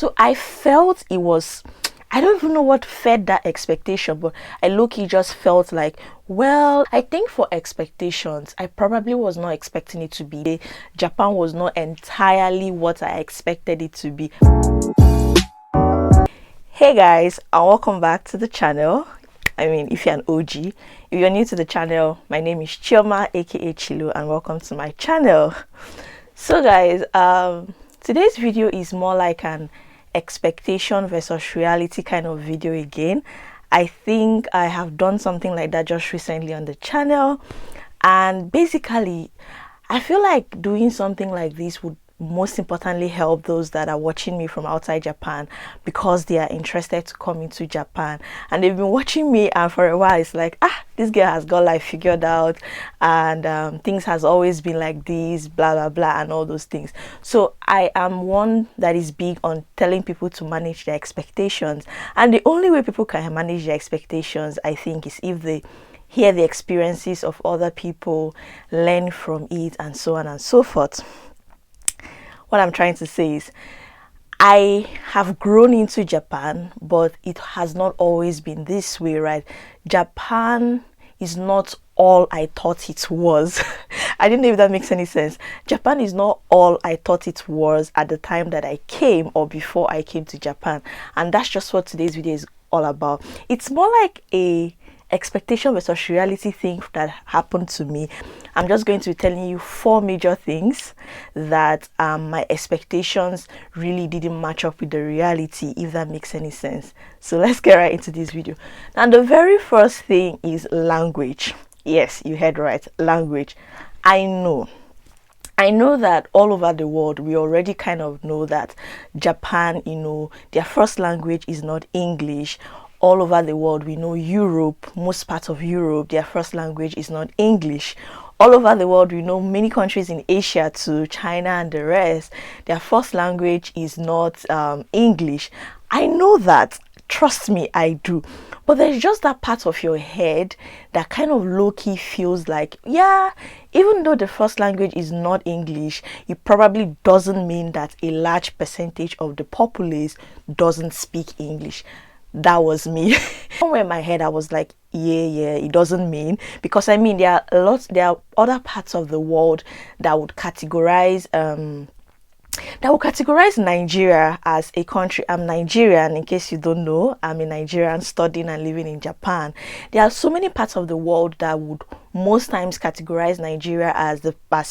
So I felt it was, I don't even know what fed that expectation, but I low-key just felt like, well, I think for expectations, I probably was not expecting it to be. Japan was not entirely what I expected it to be. Hey guys, and welcome back to the channel. I mean, if you're an OG, if you're new to the channel, my name is Chioma, aka Chilo, and welcome to my channel. So guys, today's video is more like an expectation versus reality kind of video again. I think I have done something like that just recently on the channel, and basically I feel like doing something like this would most importantly help those that are watching me from outside Japan, because they are interested to come into Japan and they've been watching me, and for a while it's like, this girl has got life figured out, and things has always been like this, blah blah blah, and all those things. So I am one that is big on telling people to manage their expectations, and the only way people can manage their expectations, I think, is if they hear the experiences of other people, learn from it, and so on and so forth. What I'm trying to say is, I have grown into Japan, but it has not always been this way, right? Japan is not all I thought it was. I don't know if that makes any sense. Japan is not all I thought it was at the time that I came, or before I came to Japan. And that's just what today's video is all about. It's more like a expectation versus reality thing that happened to me. I'm just going to be telling you 4 major things that my expectations really didn't match up with the reality, if that makes any sense. So let's get right into this video. Now, the very first thing is language. Yes, you heard right, language. I know that all over the world we already kind of know that Japan, their first language is not English. All over the world, we know Europe, most parts of Europe, their first language is not English. All over the world, we know many countries in Asia too, China and the rest, their first language is not English. I know that, trust me, I do. But there's just that part of your head that kind of low-key feels like, yeah, even though the first language is not English, it probably doesn't mean that a large percentage of the populace doesn't speak English. That was me. Somewhere in my head I was like, yeah, it doesn't mean, because I mean there are other parts of the world that would categorize Nigeria as a country. I'm Nigerian, in case you don't know. I'm a Nigerian studying and living in Japan. There are so many parts of the world that would most times categorize Nigeria as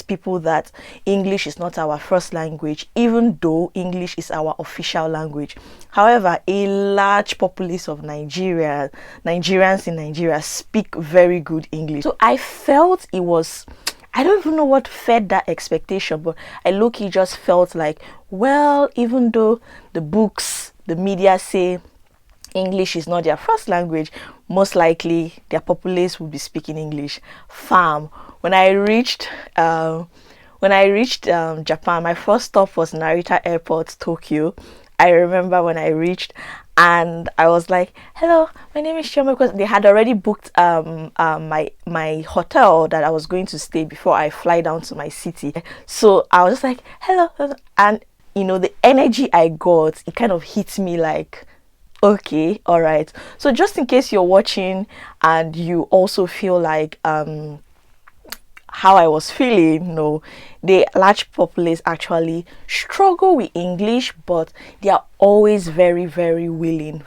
people that English is not our first language, even though English is our official language. However, a large populace of Nigerians in Nigeria speak very good English. So I felt it was, I don't even know what fed that expectation, but I low-key just felt like, well, even though the books, the media say English is not their first language, most likely their populace will be speaking English. Fam, when I reached Japan, my first stop was Narita Airport, Tokyo. I remember when I reached, and I was like, hello, my name is Chioma, because they had already booked my hotel that I was going to stay before I fly down to my city. So I was just like, hello, and the energy I got, it kind of hit me like, okay, all right. So just in case you're watching and you also feel like how I was feeling, the large populace actually struggle with English, but they are always very, very willing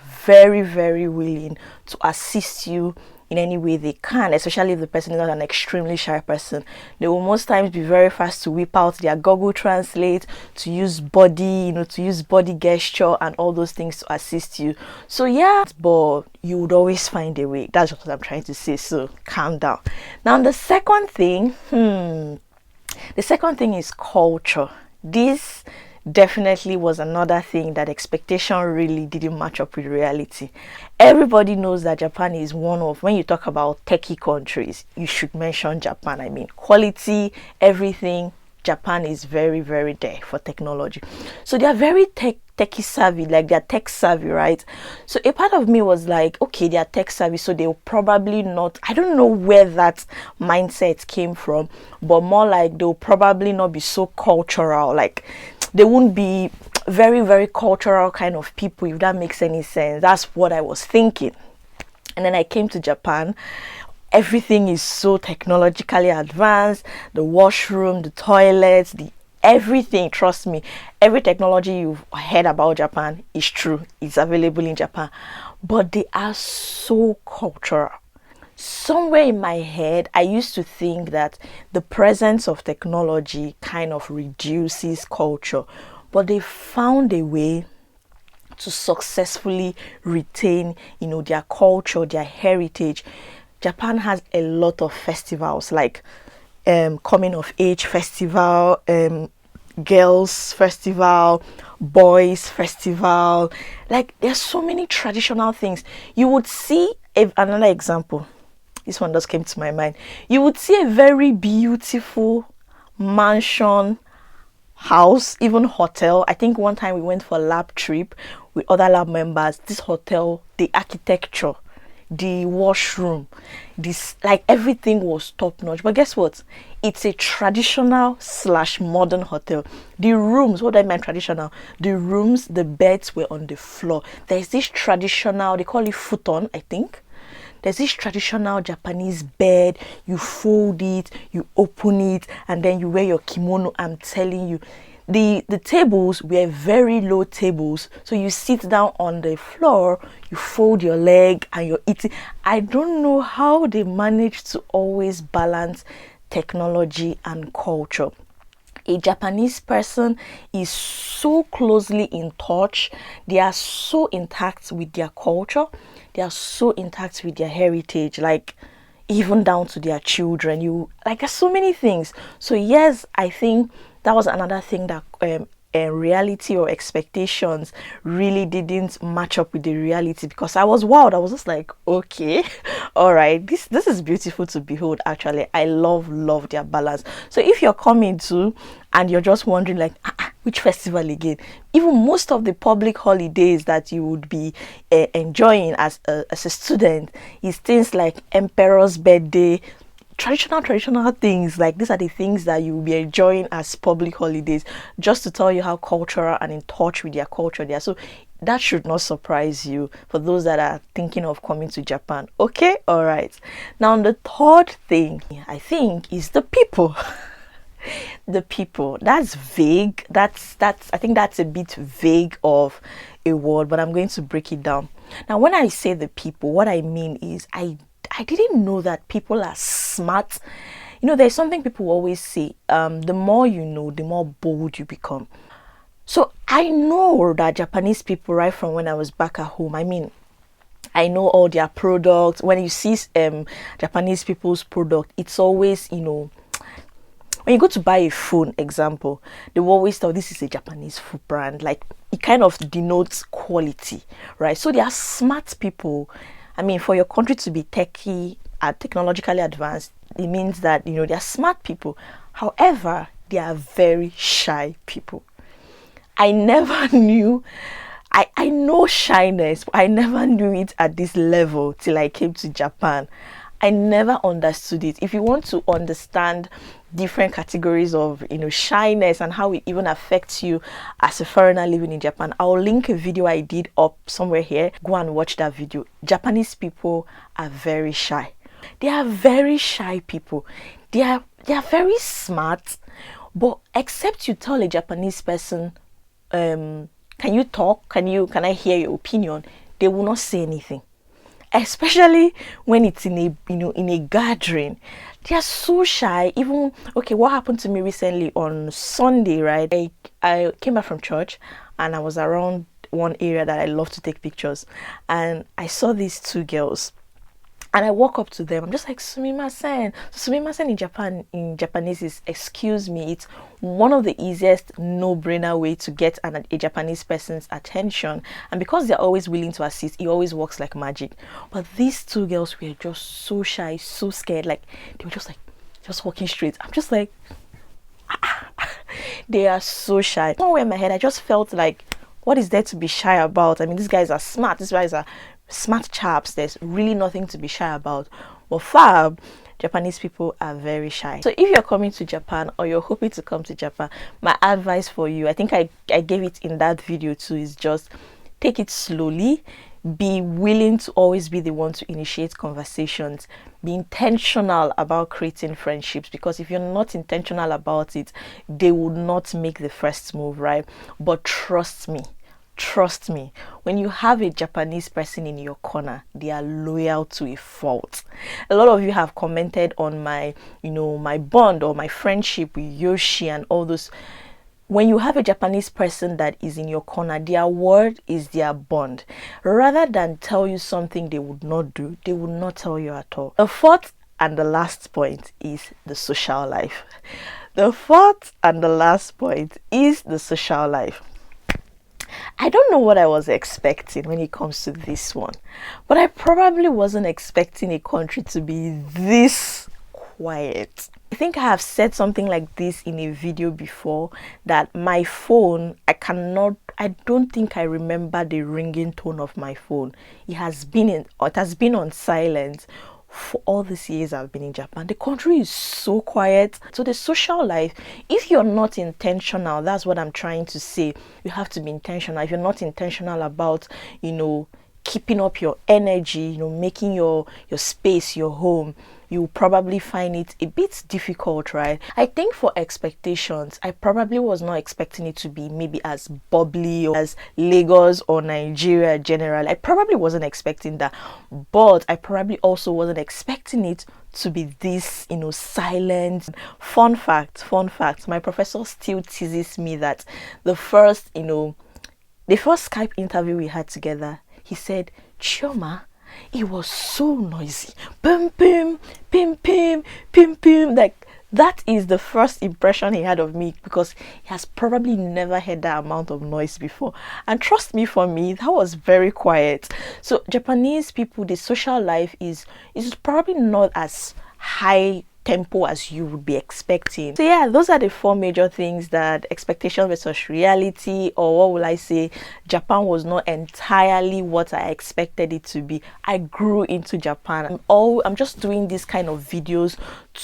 to assist you in any way they can, especially if the person is not an extremely shy person. They will most times be very fast to whip out their Google Translate, to use body, to use body gesture and all those things to assist you. So yeah, but you would always find a way. That's what I'm trying to say, so calm down. Now the second thing is culture. This definitely was another thing that expectation really didn't match up with reality. Everybody knows that Japan is one of, when you talk about techie countries, you should mention Japan. I mean, quality, everything, Japan is very, very there for technology. So they are very techie savvy, like they're tech savvy, right? So a part of me was like, okay, they are tech savvy, so they'll probably not, I don't know where that mindset came from, but more like they'll probably not be so cultural, like they won't be very, very cultural kind of people, if that makes any sense. That's what I was thinking. And then I came to Japan. Everything is so technologically advanced. The washroom, the toilets, the everything, trust me, every technology you've heard about Japan is true. It's available in Japan. But they are so cultural. Somewhere in my head, I used to think that the presence of technology kind of reduces culture, but they found a way to successfully retain, their culture, their heritage. Japan has a lot of festivals like coming of age festival, girls festival, boys festival. Like there's so many traditional things. You would see another example. This one just came to my mind. You would see a very beautiful mansion, house, even hotel. I think one time we went for a lab trip with other lab members. This hotel, the architecture, the washroom, this, like, everything was top notch. But guess what? It's a traditional / modern hotel. The rooms, what I mean traditional, the rooms, the beds were on the floor. There's this traditional, they call it futon, I think. There's this traditional Japanese bed. You fold it, you open it, and then you wear your kimono. I'm telling you, the tables were very low tables, so you sit down on the floor, you fold your leg, and you're eating. I don't know how they manage to always balance technology and culture. A Japanese person is so closely in touch. They are so intact with their culture. They are so intact with their heritage, like even down to their children. There's so many things. So yes, I think that was another thing that reality or expectations really didn't match up with the reality, because I was wild. I was just like, okay, all right, this is beautiful to behold. Actually, I love their balance. So if you're coming to and you're just wondering like, which festival again, even most of the public holidays that you would be enjoying as a student is things like Emperor's birthday, traditional things. Like, these are the things that you will be enjoying as public holidays, just to tell you how cultural and in touch with their culture they are. So that should not surprise you for those that are thinking of coming to Japan. Okay, all right. Now the third thing I think is the people. The people, that's vague. That's I think that's a bit vague of a word, but I'm going to break it down. Now when I say the people, what I mean is I didn't know that people are smart. There's something people always say, the more you know, the more bold you become. So I know that Japanese people, right from when I was back at home, I know all their products. When you see Japanese people's product, it's always, when you go to buy a phone, example, they will always tell this is a Japanese food brand. Like, it kind of denotes quality, right? So they are smart people. For your country to be techy and technologically advanced, it means that, they are smart people. However, they are very shy people. I never knew, I know shyness, but I never knew it at this level till I came to Japan. I never understood it. If you want to understand different categories of shyness and how it even affects you as a foreigner living in Japan, I'll link a video I did up somewhere here. Go and watch that video. Japanese people are very shy. They are very shy people. They are very smart, but except you tell a Japanese person, can you talk? Can I hear your opinion? They will not say anything. Especially when it's in a gathering. They are so shy. Even, okay, what happened to me recently on Sunday, right? I came back from church and I was around one area that I love to take pictures, and I saw these two girls. And I walk up to them. I'm just like, sumimasen. So sumimasen in Japanese is excuse me. It's one of the easiest no-brainer way to get a Japanese person's attention. And because they're always willing to assist, it always works like magic. But these two girls were just so shy, so scared. Like, they were just walking straight. I'm just like, they are so shy. Somewhere in my head, I just felt like, what is there to be shy about? These guys are smart. These guys are smart chaps. There's really nothing to be shy about. But fab, Japanese people are very shy. So if you're coming to Japan or you're hoping to come to Japan, my advice for you, I think I gave it in that video too, is just take it slowly. Be willing to always be the one to initiate conversations. Be intentional about creating friendships, because if you're not intentional about it, they will not make the first move, right? But trust me, when you have a Japanese person in your corner, they are loyal to a fault. A lot of you have commented on my, my bond or my friendship with Yoshi and all those. When you have a Japanese person that is in your corner, their word is their bond. Rather than tell you something they would not do, they will not tell you at all. The fourth and the last point is the social life. The fourth and the last point is the social life. I don't know what I was expecting when it comes to this one, but I probably wasn't expecting a country to be this quiet. I think I have said something like this in a video before, that my phone, I don't think I remember the ringing tone of my phone. It has been on silent for all these years I've been in Japan. The country is so quiet. So the social life, if you're not intentional, that's what I'm trying to say. You have to be intentional. If you're not intentional about, keeping up your energy, making your space your home, you probably find it a bit difficult, right? I think for expectations, I probably was not expecting it to be maybe as bubbly or as Lagos or Nigeria general. I probably wasn't expecting that, but I probably also wasn't expecting it to be this, silent. Fun fact, my professor still teases me that the first Skype interview we had together, he said, "Chioma, it was so noisy. Pim, pim, pim, pim, pim, pim." Like, that is the first impression he had of me, because he has probably never heard that amount of noise before. And trust me, for me, that was very quiet. So Japanese people, the social life is probably not as high tempo as you would be expecting. So yeah, those are the four major things, that expectation versus reality, or what will I say, Japan was not entirely what I expected it to be. I grew into Japan. I'm just doing this kind of videos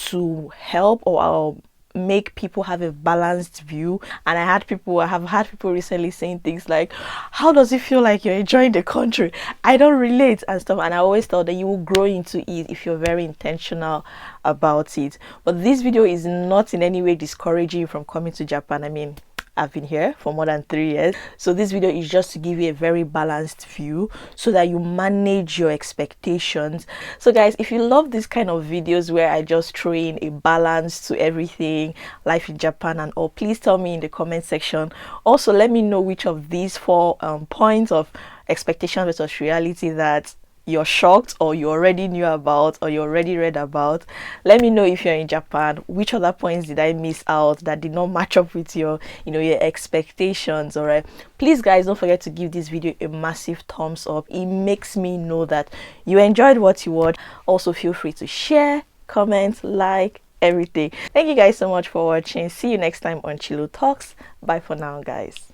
to help or make people have a balanced view. And I have had people recently saying things like, "How does it feel like you're enjoying the country? I don't relate," and stuff. And I always thought that you will grow into it if you're very intentional about it. But this video is not in any way discouraging you from coming to Japan. I mean, I've been here for more than 3 years, so this video is just to give you a very balanced view so that you manage your expectations. So guys, if you love this kind of videos where I just throw in a balance to everything, life in Japan and all, please tell me in the comment section. Also, let me know which of these four points of expectation versus reality that you're shocked, or you already knew about, or you already read about. Let me know if you're in Japan, which other points did I miss out that did not match up with your your expectations. All right, please guys, don't forget to give this video a massive thumbs up. It makes me know that you enjoyed what you watched. Also, feel free to share, comment, like, everything. Thank you guys so much for watching. See you next time on Chilotalks. Bye for now, guys.